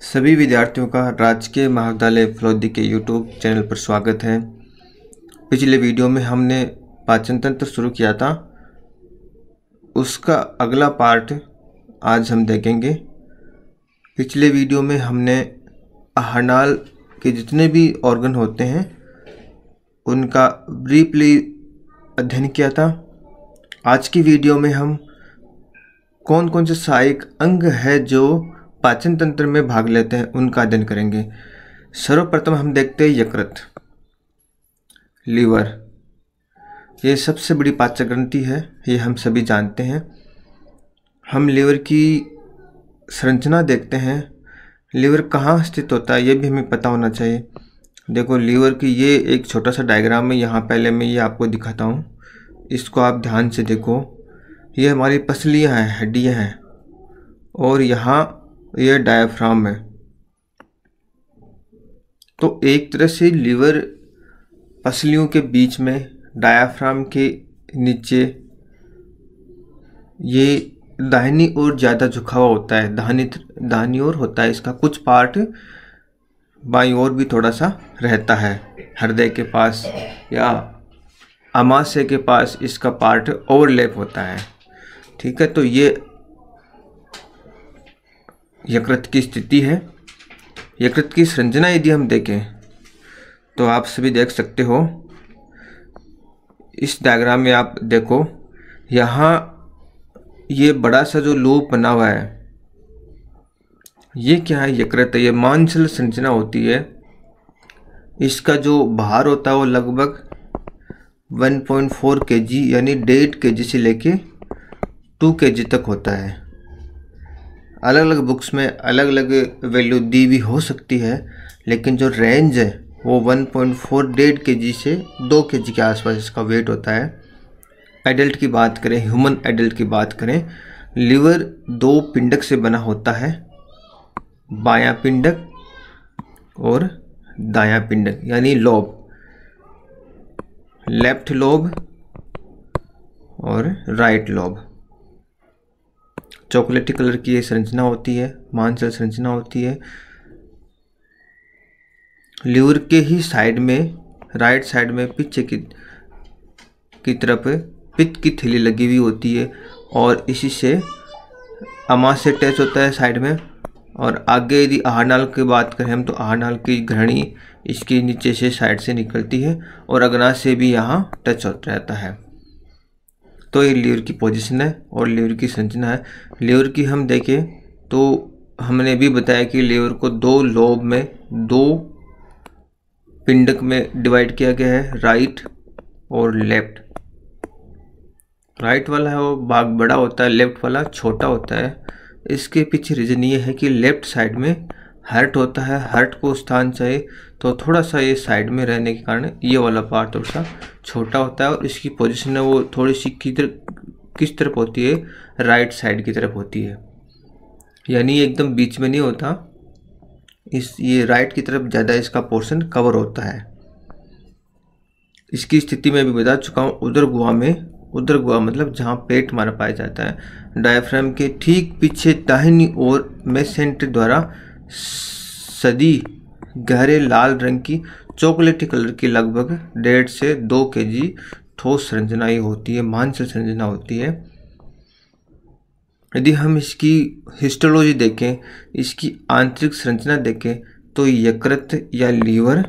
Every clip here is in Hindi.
सभी विद्यार्थियों का राजकीय महाविद्यालय फलोदी के यूट्यूब चैनल पर स्वागत है। पिछले वीडियो में हमने पाचन तंत्र शुरू किया था, उसका अगला पार्ट आज हम देखेंगे। पिछले वीडियो में हमने आहारनाल के जितने भी ऑर्गन होते हैं उनका ब्रीफली अध्ययन किया था। आज की वीडियो में हम कौन कौन से सहायक अंग है जो पाचन तंत्र में भाग लेते हैं उनका अध्ययन करेंगे। सर्वप्रथम हम देखते हैं यकृत, लीवर। ये सबसे बड़ी पाचक ग्रंथि है, ये हम सभी जानते हैं। हम लीवर की संरचना देखते हैं। लीवर कहाँ स्थित होता है ये भी हमें पता होना चाहिए। देखो लीवर की ये एक छोटा सा डायग्राम है, यहाँ पहले मैं ये आपको दिखाता हूँ, इसको आप ध्यान से देखो। ये हमारी पसलियाँ हैं, हड्डियाँ हैं, और यहाँ यह डायफ्राम है। तो एक तरह से लीवर पसलियों के बीच में, डायफ्राम के नीचे, ये दाहिनी ओर ज़्यादा झुका हुआ होता है, दाहिनी ओर होता है। इसका कुछ पार्ट बाईं ओर भी थोड़ा सा रहता है, हृदय के पास या आमाशय के पास इसका पार्ट ओवरलैप होता है। ठीक है, तो ये यकृत की स्थिति है। यकृत की संरचना यदि हम देखें तो आप सभी देख सकते हो, इस डायग्राम में आप देखो, यहाँ ये बड़ा सा जो लूप बना हुआ है, ये क्या है? यकृत है। ये मांसल संरचना होती है। इसका जो भार होता है वो लगभग 1.4 kg यानी 1.5 kg से लेके 2 kg तक होता है। अलग अलग बुक्स में अलग अलग वैल्यू दी भी हो सकती है, लेकिन जो रेंज है वो 1.4 kg से 2 kg के आसपास इसका वेट होता है। एडल्ट की बात करें, ह्यूमन एडल्ट की बात करें, लीवर 2 पिंडक से बना होता है, बायां पिंडक और दायां पिंडक यानी लोब, लेफ्ट लोब और राइट लोब। चॉकलेटी कलर की ये संरचना होती है, मांसल संरचना होती है। लीवर के ही साइड में, राइट साइड में पीछे की तरफ पित्त की थैली लगी हुई होती है, और इसी से आमाशय अटैच होता है साइड में। और आगे यदि आहारनाल की बात करें हम, तो आहारनाल की घ्राणी इसके नीचे से साइड से निकलती है, और अग्नाशय भी यहाँ टच होता रहता है। तो ये लीवर की पोजीशन है और लीवर की संरचना है। लीवर की हम देखें तो हमने भी बताया कि लीवर को 2 लोब में, 2 पिंडक में डिवाइड किया गया है, राइट और लेफ्ट। राइट वाला है वो भाग बड़ा होता है, लेफ्ट वाला छोटा होता है। इसके पीछे रीजन ये है कि लेफ्ट साइड में हार्ट होता है, हार्ट को स्थान चाहिए, तो थोड़ा सा ये साइड में रहने के कारण ये वाला पार्ट थोड़ा सा छोटा होता है, और इसकी पोजीशन है वो थोड़ी सी किस तरफ होती है? राइट साइड की तरफ होती है, यानी एकदम बीच में नहीं होता। ये राइट की तरफ ज़्यादा इसका पोर्शन कवर होता है। इसकी स्थिति में भी बता चुका हूँ। उदरगुहा में, उदरगुहा मतलब जहाँ पेट हमारा पाया जाता है, डायफ्राम के ठीक पीछे दाहिनी ओर मेसेंटर द्वारा सदी गहरे लाल रंग की चॉकलेटी कलर की लगभग 1.5 से 2 kg ठोस संरचना ही होती है, मांसल संरचना होती है। यदि हम इसकी हिस्टोलॉजी देखें, इसकी आंतरिक संरचना देखें, तो यकृत या लीवर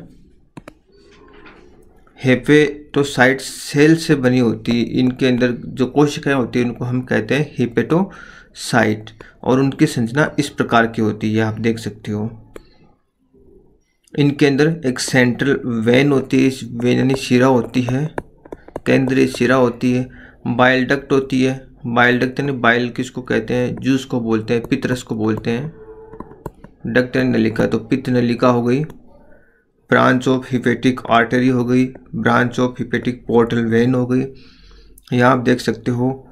हेपेटोसाइट सेल से बनी होती है। इनके अंदर जो कोशिकाएं होती हैं उनको हम कहते हैं हेपेटोसाइट, और उनकी संरचना इस प्रकार की होती है, आप देख सकते हो। इनके अंदर एक सेंट्रल वेन होती है, इस वेन यानी शिरा होती है, केंद्रीय शिरा होती है, बाइल डक्ट होती है। बाइल डक्ट यानी बाइल किसको कहते हैं? जूस को बोलते हैं, पित्तरस को बोलते हैं। डक्ट यानी नलिका, तो पित्त नलिका हो गई। ब्रांच ऑफ हिपेटिक आर्टरी हो गई, branch of hepatic portal vein हो गई। यहाँ आप देख सकते हो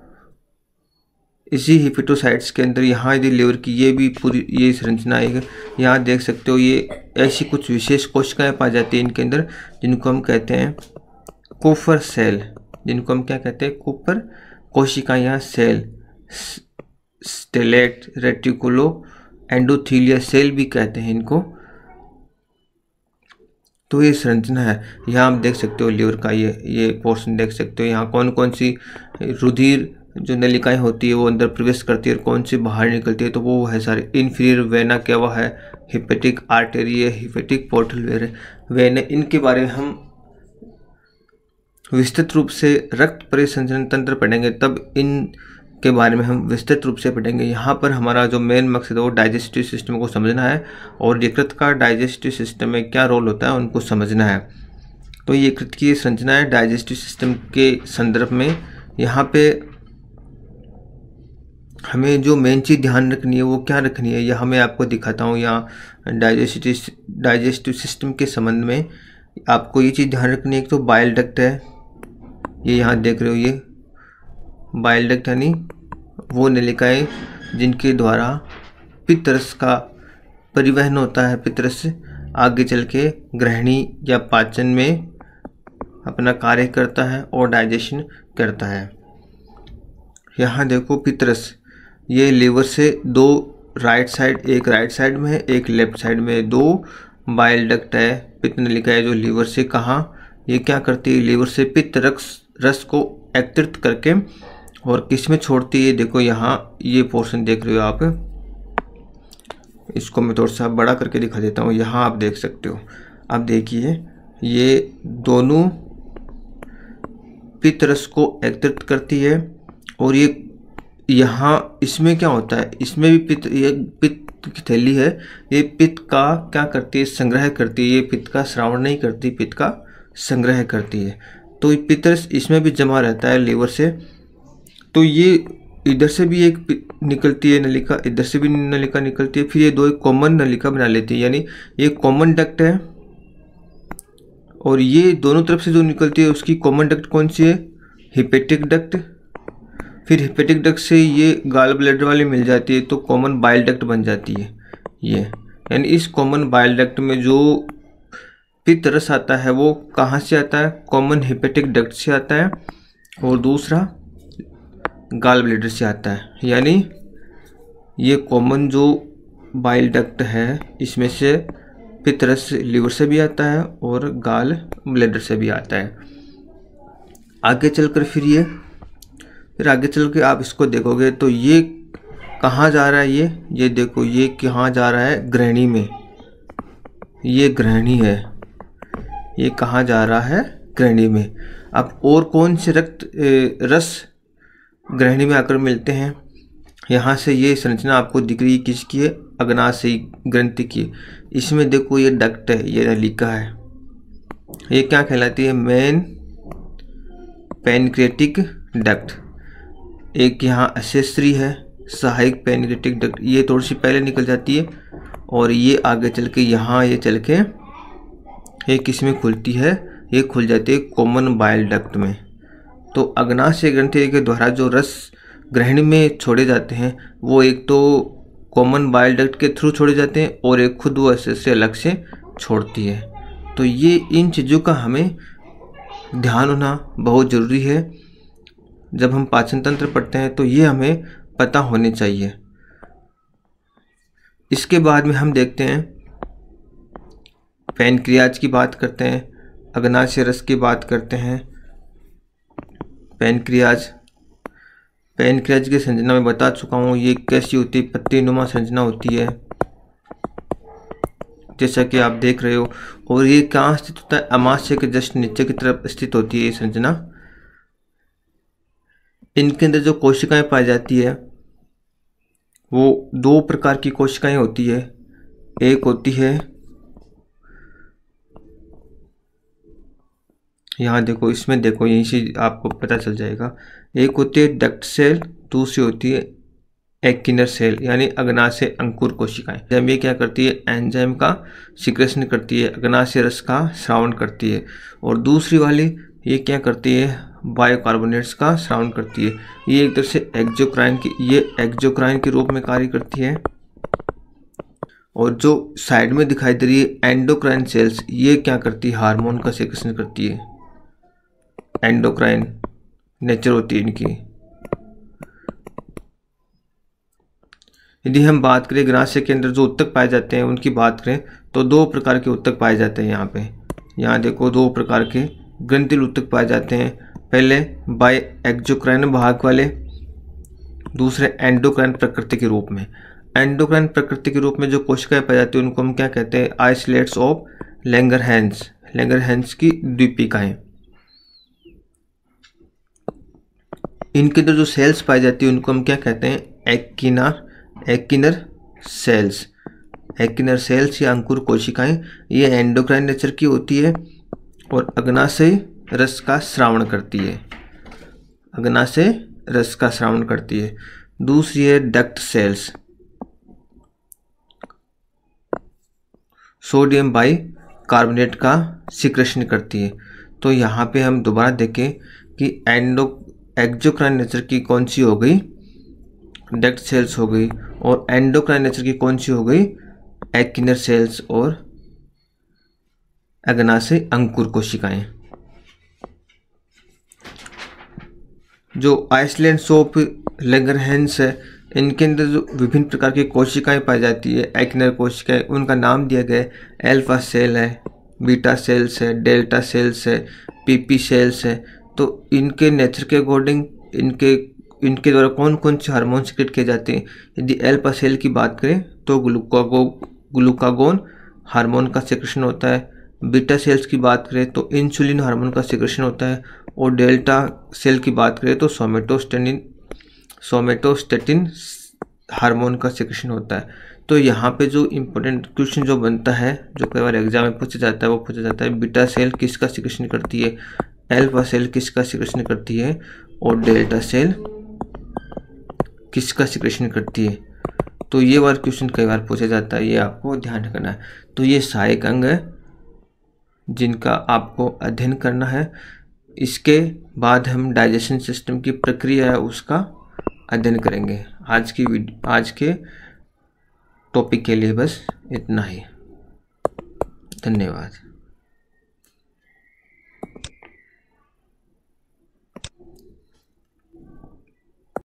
इसी हिपेटोसाइट्स के अंदर, यहाँ यदि लीवर की ये भी पूरी ये संरचना है, यहाँ देख सकते हो ये ऐसी कुछ विशेष कोशिकाएं पाई जाती हैं इनके अंदर, जिनको हम कहते हैं कोफर सेल। जिनको हम क्या कहते हैं? कोफर कोशिकाएं या सेल। स्टेलेट रेटिकुलो एंडोथीलिया सेल भी कहते हैं इनको। तो ये संरचना है। यहाँ आप देख सकते हो लिवर का ये पोर्शन देख सकते हो। यहाँ कौन कौन सी रुधिर जो नलिकाएं होती है वो अंदर प्रवेश करती है और कौन सी बाहर निकलती है, तो वो है सारे। इन्फीरियर वेना क्या है, हिपेटिक आर्टरी है, हिपेटिक पोर्टल वेन है। इनके बारे में हम विस्तृत रूप से रक्त परिसंचरण तंत्र पढ़ेंगे, तब इन के बारे में हम विस्तृत रूप से पढ़ेंगे। यहाँ पर हमारा जो मेन मकसद है वो डाइजेस्टिव सिस्टम को समझना है और यकृत का डाइजेस्टिव सिस्टम में क्या रोल होता है उनको समझना है। तो यकृत की संरचना है डाइजेस्टिव सिस्टम के संदर्भ में। यहाँ पे हमें जो मेन चीज़ ध्यान रखनी है वो क्या रखनी है, यह मैं आपको दिखाता हूँ। यहाँ डाइजेस्टिव सिस्टम के संबंध में आपको ये चीज़ ध्यान रखनी है। एक तो बाइल डक्ट है, ये यहाँ देख रहे हो, ये बाइल डक्ट यानी वो नलिकाएं जिनके द्वारा पित्तरस का परिवहन होता है। पित्तरस आगे चल के ग्रहणी या पाचन में अपना कार्य करता है और डाइजेशन करता है। यहाँ देखो पित्तरस, ये लीवर से दो राइट साइड, एक राइट साइड में है एक लेफ्ट साइड में, दो बाइल डक्ट है, पित्त नलिका है जो लीवर से कहाँ ये क्या करती है, लीवर से पित्त रस को एकत्रित करके और किस में छोड़ती है। देखो यहाँ ये पोर्शन देख रहे हो आप, इसको मैं थोड़ा सा बड़ा करके दिखा देता हूँ। यहाँ आप देख सकते हो, आप देखिए ये दोनों पित्त रस को एकत्रित करती है और ये यहाँ इसमें क्या होता है, इसमें भी पित्त की थैली है, ये पित्त का क्या करती है, संग्रह करती है। ये पित्त का श्रावण नहीं करती, पित्त का संग्रह करती है। तो पित्तरस इसमें भी जमा रहता है लीवर से। तो ये इधर से भी एक निकलती है नलिका, इधर से भी नलिका निकलती है, फिर ये दो एक कॉमन नलिका बना लेती है, यानी ये कॉमन डक्ट है। और ये दोनों तरफ से जो निकलती है उसकी कॉमन डक्ट कौन सी है, हिपेटिक डक्ट। फिर हिपेटिक डक्ट से ये गाल ब्लैडर वाली मिल जाती है तो कॉमन बाइल डक्ट बन जाती है ये। यानी इस कॉमन बाइल डक्ट में जो पित्त रस आता है वो कहाँ से आता है, कॉमन हिपेटिक डक्ट से आता है और दूसरा गाल ब्लैडर से आता है। यानी ये कॉमन जो बाइल डक्ट है इसमें से पित्त रस लीवर से भी आता है और गाल ब्लैडर से भी आता है। आगे चलकर फिर आगे चल के आप इसको देखोगे तो ये कहाँ जा रहा है, ये देखो ये कहाँ जा रहा है, ग्रहणी में। ये ग्रहणी है, ये कहाँ जा रहा है, ग्रहणी में। अब और कौन से रस ग्रहणी में आकर मिलते हैं, यहाँ से ये संरचना आपको दिख रही है किसकी है, अग्नाशयी ग्रंथि की। इसमें देखो ये डक्ट है, ये नलिका है, ये क्या कहलाती है, मेन पैनक्रेटिक डक्ट। एक यहाँ असेसरी है, सहायक पैनक्रेटिक डक्ट, ये थोड़ी सी पहले निकल जाती है और ये आगे चल के यहाँ ये चल के ये किस में खुलती है, ये खुल जाती है कॉमन बाइल डक्ट में। तो अग्नाशय ग्रंथि के द्वारा जो रस ग्रहणी में छोड़े जाते हैं वो एक तो कॉमन बाइल डक्ट के थ्रू छोड़े जाते हैं और एक खुद वो से अलग से छोड़ती है। तो ये इन चीज़ों का हमें ध्यान होना बहुत ज़रूरी है। जब हम पाचन तंत्र पढ़ते हैं तो ये हमें पता होनी चाहिए। इसके बाद में हम देखते हैं पैनक्रियाज की बात करते हैं, अग्नाशय रस की बात करते हैं। पैनक्रियाज की संरचना में बता चुका हूँ, ये कैसी होती है, पत्ती नुमा संरचना होती है जैसा कि आप देख रहे हो। और ये कहाँ स्थित होता है, अमाशय के जस्ट नीचे की तरफ स्थित होती है ये संरचना। इनके अंदर जो कोशिकाएं पाई जाती है वो दो प्रकार की कोशिकाएं होती है। एक होती है, यहाँ देखो, इसमें देखो, यहीं से आपको पता चल जाएगा। एक होती है डक्ट सेल, दूसरी होती है एक्टिनर सेल यानी अग्नाशय अंकुर कोशिकाएं। ये क्या करती है, एंजाइम का सिक्रेशन करती है, अग्नाशय रस का श्रावण करती है। और दूसरी वाली ये क्या करती है, बायोकार्बोनेट्स का श्रावण करती है। ये एक तरह से एक्सोक्राइन के रूप में कार्य करती है। और जो साइड में दिखाई दे रही है एंडोक्राइन सेल्स, ये क्या करती है, हार्मोन का सिक्रेशन करती है। एंडोक्राइन नेचर होती है इनकी। यदि हम बात करें ग्राह्य के अंदर जो उत्तक पाए जाते हैं उनकी बात करें तो 2 प्रकार के उत्तक पाए जाते हैं यहाँ पे। यहाँ देखो 2 प्रकार के ग्रंथिल उत्तक पाए जाते हैं। पहले बाय एक्सोक्राइन भाग वाले, दूसरे एंडोक्राइन प्रकृति के रूप में। एंडोक्राइन प्रकृति के रूप में जो कोशिकाएं पाई जाती है उनको हम क्या कहते हैं? आइसोलेट्स ऑफ लैंगरहैंस, लैंगरहैंस की द्वीपिकाएं। इनके अंदर जो सेल्स पाई जाती है उनको हम क्या कहते हैं? एक्किनर सेल्स। एक्किनर सेल्स या अंकुर कोशिकाएं, ये एंडोक्राइन नेचर की होती है और अग्नाशय रस का स्रावण करती है, अग्नाशय रस का स्रावण करती है। दूसरी है duct cells, sodium bicarbonate का सिक्रेशन करती है। तो यहाँ पे हम दोबारा देखें कि एक्सोक्राइन नेचर की कौन सी हो गई? डक्ट सेल्स हो गई, और एंडोक्राइन नेचर की कौन सी हो गई? एक्किनर सेल्स और अग्नाशय अंकुर कोशिकाएं। जो आइसोलेट्स ऑफ लैंगरहैंस है, इनके अंदर जो विभिन्न प्रकार की कोशिकाएं पाई जाती है, एक्किनर कोशिकाएं, उनका नाम दिया गया है अल्फा सेल है, बीटा सेल्स है, डेल्टा सेल्स है, पीपी सेल्स है। तो इनके नेचर के अकॉर्डिंग इनके द्वारा कौन कौन से हार्मोन सिक्रेट किए जाते हैं? यदि अल्फा सेल की बात करें तो ग्लूकागोन हार्मोन का सिक्रेशन होता है। बीटा सेल्स की बात करें तो इंसुलिन हार्मोन का सिक्रेशन होता है, और डेल्टा सेल की बात करें तो सोमेटोस्टेटिन हार्मोन का सिक्रेशन होता है। तो यहाँ पे जो इम्पोर्टेंट क्वेश्चन जो बनता है, जो कई बार एग्जाम में पूछा जाता है, वो पूछा जाता है बीटा सेल किसका सिक्रेशन करती है, अल्फा सेल किसका सिक्रेशन करती है, और डेल्टा सेल किसका सिक्रेशन करती है। तो ये वाला क्वेश्चन कई बार पूछा जाता है, ये आपको ध्यान रखना है। तो ये सहायक अंग है जिनका आपको अध्ययन करना है। इसके बाद हम डाइजेशन सिस्टम की प्रक्रिया है उसका अध्ययन करेंगे। आज के टॉपिक के लिए बस इतना ही। धन्यवाद।